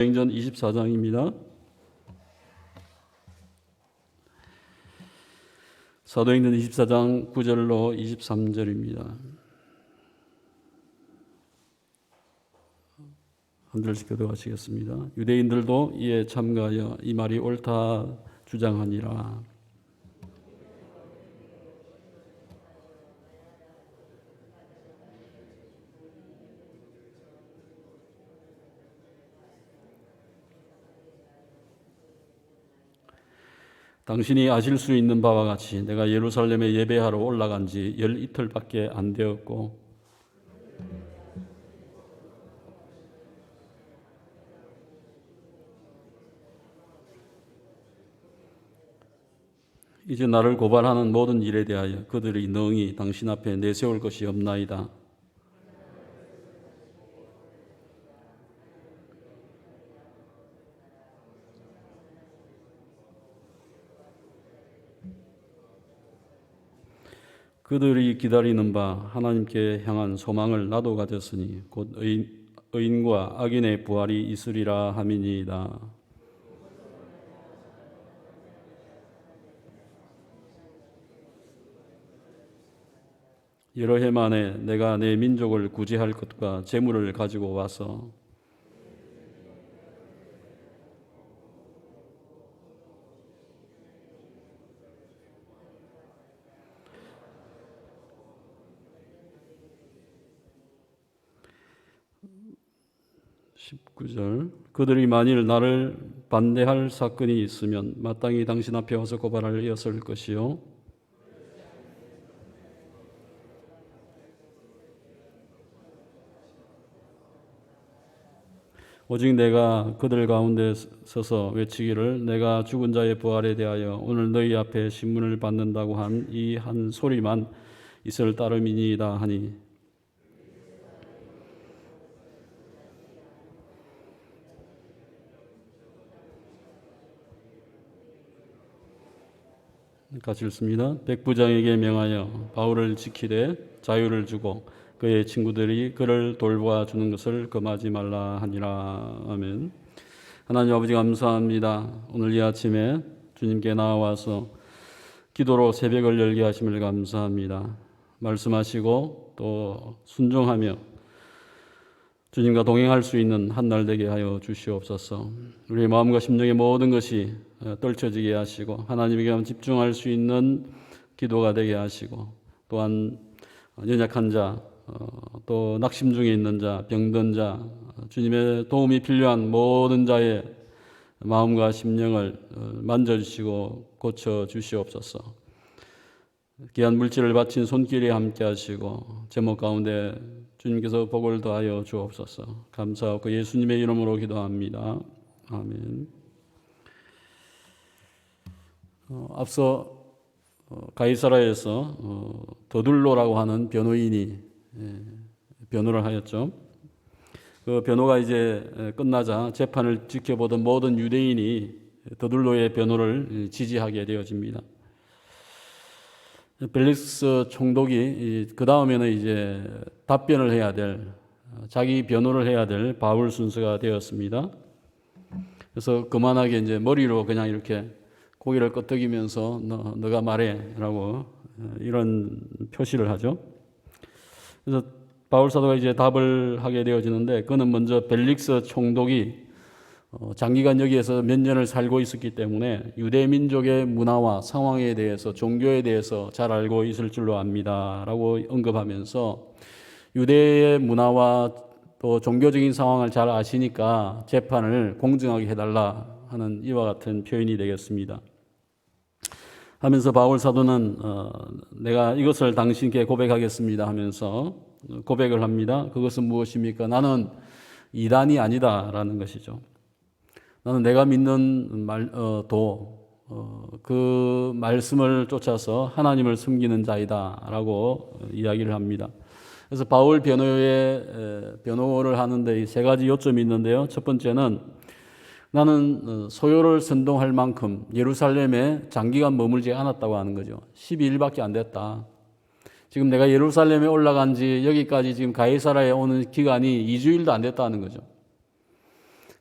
사도행전 24장입니다. 사도행전 24장 9절로 23절입니다. 한 절씩 교독하시겠습니다. 유대인들도 이에 참가하여 이 말이 옳다 주장하니라. 당신이 아실 수 있는 바와 같이 내가 예루살렘에 예배하러 올라간 지 12틀밖에 안 되었고 이제 나를 고발하는 모든 일에 대하여 그들이 능히 당신 앞에 내세울 것이 없나이다. 그들이 기다리는 바 하나님께 향한 소망을 나도 가졌으니 곧 의인과 악인의 부활이 있으리라 함이니이다. 여러 해 만에 내가 내 민족을 구제할 것과 재물을 가지고 와서 그들이 만일 나를 반대할 사건이 있으면 마땅히 당신 앞에 와서 고발하였을 것이요 오직 내가 그들 가운데 서서 외치기를 내가 죽은 자의 부활에 대하여 오늘 너희 앞에 신문을 받는다고 한 이 한 소리만 있을 따름이니이다 하니 같이 읽습니다. 백부장에게 명하여 바울을 지키되 자유를 주고 그의 친구들이 그를 돌보아주는 것을 금하지 말라 하니라. 아멘. 하나님 아버지 감사합니다. 오늘 이 아침에 주님께 나와서 기도로 새벽을 열게 하심을 감사합니다. 말씀하시고 또 순종하며 주님과 동행할 수 있는 한 날 되게 하여 주시옵소서. 우리의 마음과 심령의 모든 것이 떨쳐지게 하시고 하나님에게만 집중할 수 있는 기도가 되게 하시고 또한 연약한 자, 또 낙심 중에 있는 자, 병든 자, 주님의 도움이 필요한 모든 자의 마음과 심령을 만져주시고 고쳐주시옵소서. 귀한 물질을 바친 손길에 함께 하시고 제목 가운데 주님께서 복을 더하여 주옵소서. 감사하고 예수님의 이름으로 기도합니다. 아멘. 앞서 가이사라에서 더둘로라고 하는 변호인이 변호를 하였죠. 그 변호가 이제 끝나자 재판을 지켜보던 모든 유대인이 더둘로의 변호를 지지하게 되어집니다. 벨릭스 총독이 그 다음에는 이제 답변을 해야 될, 자기 변호를 해야 될 바울 순서가 되었습니다. 그래서 그만하게 이제 머리로 그냥 이렇게 고개를 끄덕이면서 너가 말해라고 이런 표시를 하죠. 그래서 바울 사도가 이제 답을 하게 되어지는데 그는 먼저 벨릭스 총독이 장기간 여기에서 몇 년을 살고 있었기 때문에 유대 민족의 문화와 상황에 대해서 종교에 대해서 잘 알고 있을 줄로 압니다 라고 언급하면서 유대의 문화와 또 종교적인 상황을 잘 아시니까 재판을 공정하게 해달라 하는 이와 같은 표현이 되겠습니다. 하면서 바울 사도는 내가 이것을 당신께 고백하겠습니다 하면서 고백을 합니다. 그것은 무엇입니까? 나는 이단이 아니다라는 것이죠. 나는 내가 믿는 그 말씀을 쫓아서 하나님을 섬기는 자이다라고 이야기를 합니다. 그래서 바울 변호를 하는데 세 가지 요점이 있는데요. 첫 번째는 나는 소요를 선동할 만큼 예루살렘에 장기간 머물지 않았다고 하는 거죠. 12일밖에 안 됐다. 지금 내가 예루살렘에 올라간 지 여기까지 지금 가이사라에 오는 기간이 2주일도 안 됐다는 거죠.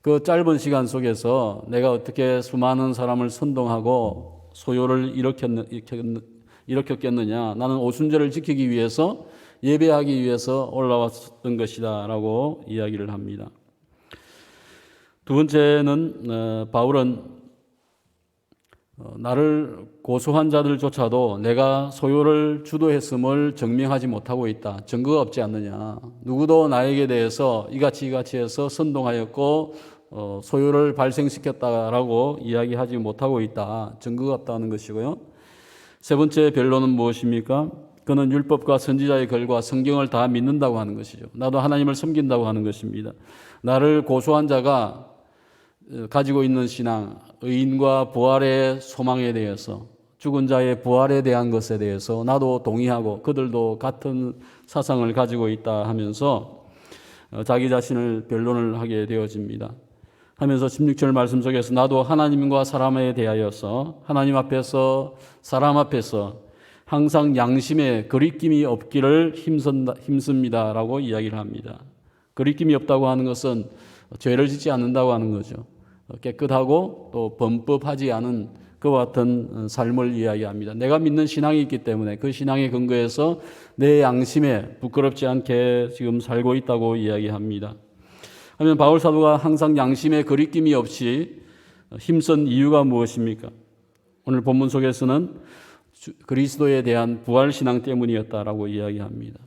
그 짧은 시간 속에서 내가 어떻게 수많은 사람을 선동하고 소요를 일으켰겠느냐. 나는 오순절을 지키기 위해서, 예배하기 위해서 올라왔던 것이다 라고 이야기를 합니다. 두 번째는 바울은 나를 고소한 자들조차도 내가 소요를 주도했음을 증명하지 못하고 있다. 증거가 없지 않느냐. 누구도 나에게 대해서 이같이 해서 선동하였고 소요를 발생시켰다라고 이야기하지 못하고 있다. 증거가 없다는 것이고요. 세 번째 변론은 무엇입니까? 그는 율법과 선지자의 글과 성경을 다 믿는다고 하는 것이죠. 나도 하나님을 섬긴다고 하는 것입니다. 나를 고소한 자가 가지고 있는 신앙, 의인과 부활의 소망에 대해서, 죽은 자의 부활에 대한 것에 대해서 나도 동의하고 그들도 같은 사상을 가지고 있다 하면서 자기 자신을 변론을 하게 되어집니다. 하면서 16절 말씀 속에서 나도 하나님과 사람에 대하여서 하나님 앞에서 사람 앞에서 항상 양심에 거리낌이 없기를 힘씁니다 라고 이야기를 합니다. 거리낌이 없다고 하는 것은 죄를 짓지 않는다고 하는 거죠. 깨끗하고 또 범법하지 않은 그와 같은 삶을 이야기합니다. 내가 믿는 신앙이 있기 때문에 그 신앙에 근거해서 내 양심에 부끄럽지 않게 지금 살고 있다고 이야기합니다. 하면 바울 사도가 항상 양심에 거리낌이 없이 힘쓴 이유가 무엇입니까? 오늘 본문 속에서는 그리스도에 대한 부활신앙 때문이었다라고 이야기합니다.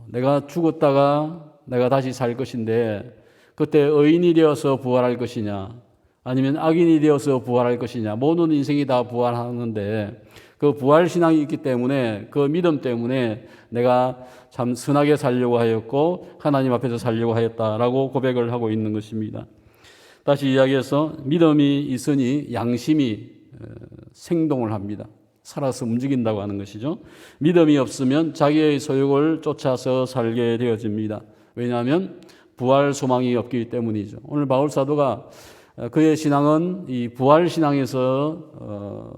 내가 죽었다가 내가 다시 살 것인데 그때 의인이 되어서 부활할 것이냐 아니면 악인이 되어서 부활할 것이냐, 모든 인생이 다 부활하는데 그 부활신앙이 있기 때문에 그 믿음 때문에 내가 참 선하게 살려고 하였고 하나님 앞에서 살려고 하였다라고 고백을 하고 있는 것입니다. 다시 이야기해서 믿음이 있으니 양심이 생동을 합니다. 살아서 움직인다고 하는 것이죠. 믿음이 없으면 자기의 소욕을 쫓아서 살게 되어집니다. 왜냐하면 부활 소망이 없기 때문이죠. 오늘 바울 사도가 그의 신앙은 이 부활 신앙에서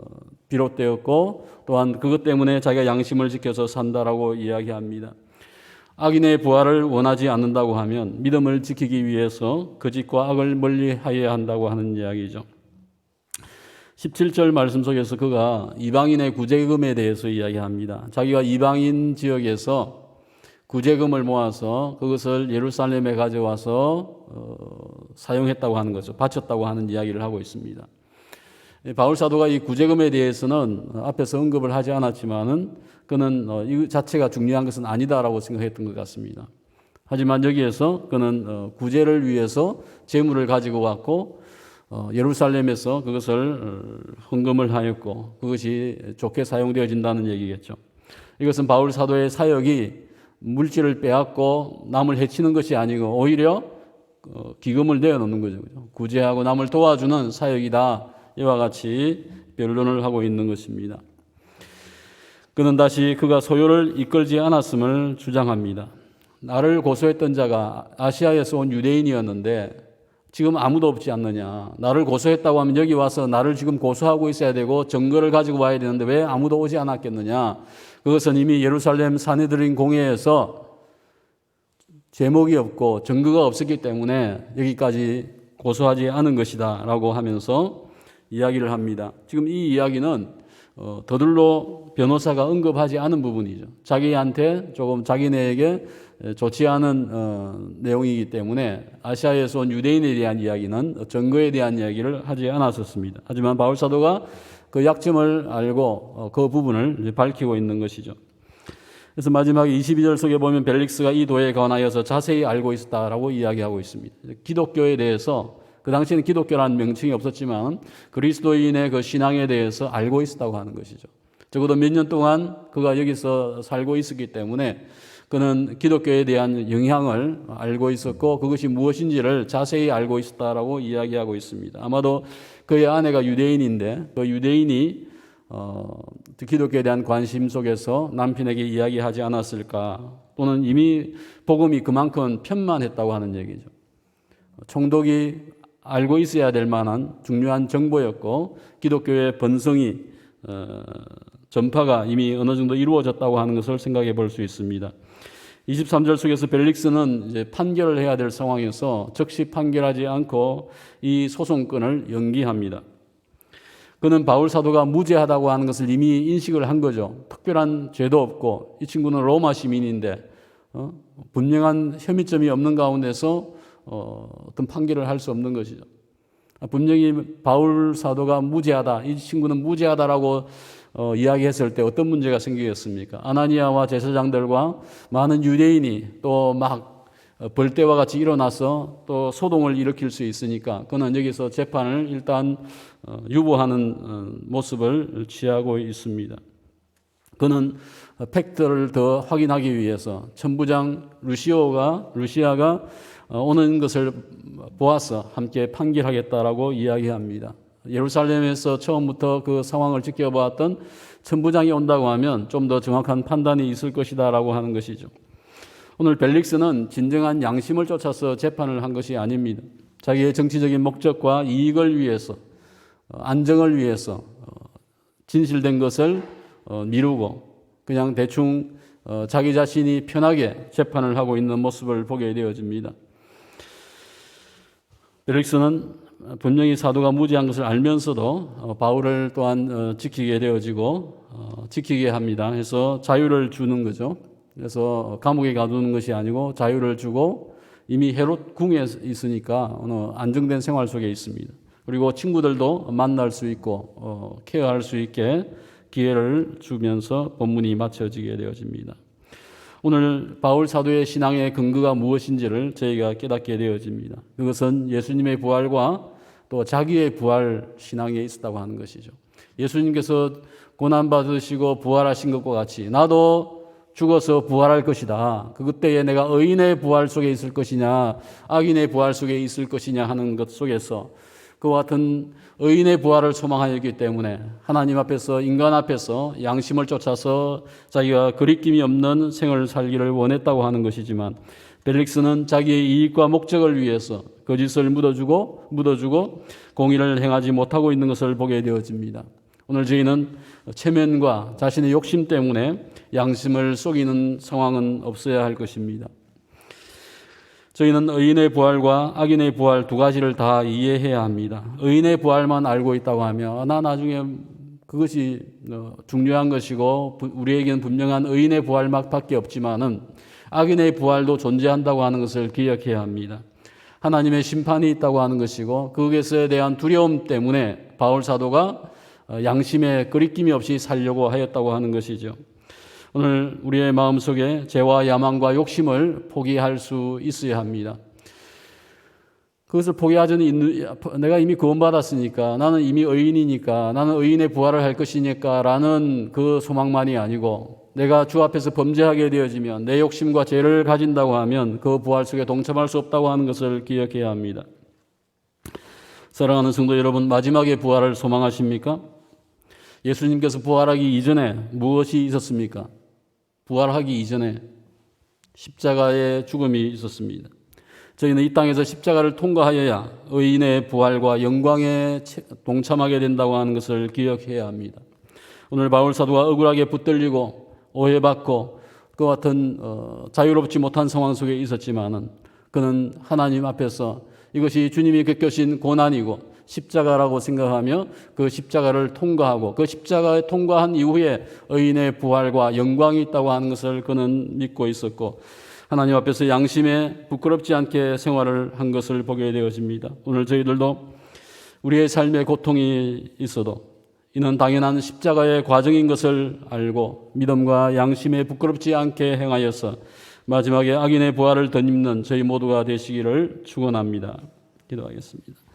비롯되었고 또한 그것 때문에 자기가 양심을 지켜서 산다라고 이야기합니다. 악인의 부활을 원하지 않는다고 하면 믿음을 지키기 위해서 거짓과 악을 멀리하여야 한다고 하는 이야기죠. 17절 말씀 속에서 그가 이방인의 구제금에 대해서 이야기합니다. 자기가 이방인 지역에서 구제금을 모아서 그것을 예루살렘에 가져와서 사용했다고 하는 거죠. 바쳤다고 하는 이야기를 하고 있습니다. 바울 사도가 이 구제금에 대해서는 앞에서 언급을 하지 않았지만은 그는 이 자체가 중요한 것은 아니다라고 생각했던 것 같습니다. 하지만 여기에서 그는 구제를 위해서 재물을 가지고 왔고 예루살렘에서 그것을 헌금을 하였고 그것이 좋게 사용되어진다는 얘기겠죠. 이것은 바울 사도의 사역이 물질을 빼앗고 남을 해치는 것이 아니고 오히려 기금을 내어놓는 거죠. 구제하고 남을 도와주는 사역이다. 이와 같이 변론을 하고 있는 것입니다. 그는 다시 그가 소요를 이끌지 않았음을 주장합니다. 나를 고소했던 자가 아시아에서 온 유대인이었는데 지금 아무도 없지 않느냐. 나를 고소했다고 하면 여기 와서 나를 지금 고소하고 있어야 되고 증거를 가지고 와야 되는데 왜 아무도 오지 않았겠느냐. 그것은 이미 예루살렘 사내들인 공회에서 제목이 없고 증거가 없었기 때문에 여기까지 고소하지 않은 것이다 라고 하면서 이야기를 합니다. 지금 이 이야기는 더들로 변호사가 언급하지 않은 부분이죠. 자기한테 조금 자기네에게 좋지 않은 내용이기 때문에 아시아에서 온 유대인에 대한 이야기는 증거에 대한 이야기를 하지 않았었습니다. 하지만 바울 사도가 그 약점을 알고 그 부분을 이제 밝히고 있는 것이죠. 그래서 마지막에 22절 속에 보면 벨릭스가 이 도에 관하여서 자세히 알고 있었다라고 이야기하고 있습니다. 기독교에 대해서 그 당시에는 기독교라는 명칭이 없었지만 그리스도인의 그 신앙에 대해서 알고 있었다고 하는 것이죠. 적어도 몇 년 동안 그가 여기서 살고 있었기 때문에 그는 기독교에 대한 영향을 알고 있었고 그것이 무엇인지를 자세히 알고 있었다라고 이야기하고 있습니다. 아마도 그의 아내가 유대인인데 그 유대인이 기독교에 대한 관심 속에서 남편에게 이야기하지 않았을까, 또는 이미 복음이 그만큼 편만했다고 하는 얘기죠. 총독이 알고 있어야 될 만한 중요한 정보였고 기독교의 번성이 전파가 이미 어느 정도 이루어졌다고 하는 것을 생각해 볼 수 있습니다. 23절 속에서 벨릭스는 이제 판결을 해야 될 상황에서 즉시 판결하지 않고 이 소송권을 연기합니다. 그는 바울 사도가 무죄하다고 하는 것을 이미 인식을 한 거죠. 특별한 죄도 없고 이 친구는 로마 시민인데 분명한 혐의점이 없는 가운데서 어떤 판결을 할 수 없는 것이죠. 분명히 바울 사도가 무죄하다, 이 친구는 무죄하다라고 이야기했을 때 어떤 문제가 생기겠습니까? 아나니아와 제사장들과 많은 유대인이 또 막 벌떼와 같이 일어나서 또 소동을 일으킬 수 있으니까 그는 여기서 재판을 일단 유보하는 모습을 취하고 있습니다. 그는 팩트를 더 확인하기 위해서 천부장 루시아가 오는 것을 보아서 함께 판결하겠다라고 이야기합니다. 예루살렘에서 처음부터 그 상황을 지켜보았던 천부장이 온다고 하면 좀 더 정확한 판단이 있을 것이다라고 하는 것이죠. 오늘 벨릭스는 진정한 양심을 쫓아서 재판을 한 것이 아닙니다. 자기의 정치적인 목적과 이익을 위해서, 안정을 위해서 진실된 것을 미루고 그냥 대충 자기 자신이 편하게 재판을 하고 있는 모습을 보게 되어집니다. 벨릭스는 분명히 사도가 무죄한 것을 알면서도 바울을 또한 지키게 되어지고 지키게 합니다. 해서 자유를 주는 거죠. 그래서 감옥에 가두는 것이 아니고 자유를 주고 이미 헤롯 궁에 있으니까 안정된 생활 속에 있습니다. 그리고 친구들도 만날 수 있고 케어할 수 있게 기회를 주면서 본문이 마쳐지게 되어집니다. 오늘 바울 사도의 신앙의 근거가 무엇인지를 저희가 깨닫게 되어집니다. 그것은 예수님의 부활과 또 자기의 부활 신앙에 있었다고 하는 것이죠. 예수님께서 고난받으시고 부활하신 것과 같이 나도 죽어서 부활할 것이다. 그때에 내가 의인의 부활 속에 있을 것이냐 악인의 부활 속에 있을 것이냐 하는 것 속에서 그와 같은 의인의 부활을 소망하였기 때문에 하나님 앞에서 인간 앞에서 양심을 쫓아서 자기가 거리낌이 없는 생을 살기를 원했다고 하는 것이지만 벨릭스는 자기의 이익과 목적을 위해서 거짓을 묻어주고 공의를 행하지 못하고 있는 것을 보게 되어집니다. 오늘 저희는 체면과 자신의 욕심 때문에 양심을 속이는 상황은 없어야 할 것입니다. 저희는 의인의 부활과 악인의 부활 두 가지를 다 이해해야 합니다. 의인의 부활만 알고 있다고 하면 나중에 그것이 중요한 것이고 우리에게는 분명한 의인의 부활밖에 없지만은 악인의 부활도 존재한다고 하는 것을 기억해야 합니다. 하나님의 심판이 있다고 하는 것이고 그것에 대한 두려움 때문에 바울 사도가 양심에 거리낌이 없이 살려고 하였다고 하는 것이죠. 오늘 우리의 마음속에 죄와 야망과 욕심을 포기할 수 있어야 합니다. 그것을 포기하자니 내가 이미 구원받았으니까 나는 이미 의인이니까 나는 의인의 부활을 할 것이니까 라는 그 소망만이 아니고 내가 주 앞에서 범죄하게 되어지면 내 욕심과 죄를 가진다고 하면 그 부활 속에 동참할 수 없다고 하는 것을 기억해야 합니다. 사랑하는 성도 여러분, 마지막에 부활을 소망하십니까? 예수님께서 부활하기 이전에 무엇이 있었습니까? 부활하기 이전에 십자가의 죽음이 있었습니다. 저희는 이 땅에서 십자가를 통과하여야 의인의 부활과 영광에 동참하게 된다고 하는 것을 기억해야 합니다. 오늘 바울 사도가 억울하게 붙들리고 오해받고 그와 같은 자유롭지 못한 상황 속에 있었지만은 그는 하나님 앞에서 이것이 주님이 겪으신 고난이고 십자가라고 생각하며 그 십자가를 통과하고 그 십자가에 통과한 이후에 의인의 부활과 영광이 있다고 하는 것을 그는 믿고 있었고 하나님 앞에서 양심에 부끄럽지 않게 생활을 한 것을 보게 되어집니다. 오늘 저희들도 우리의 삶에 고통이 있어도 이는 당연한 십자가의 과정인 것을 알고 믿음과 양심에 부끄럽지 않게 행하여서 마지막에 악인의 부활을 덧입는 저희 모두가 되시기를 축원합니다. 기도하겠습니다.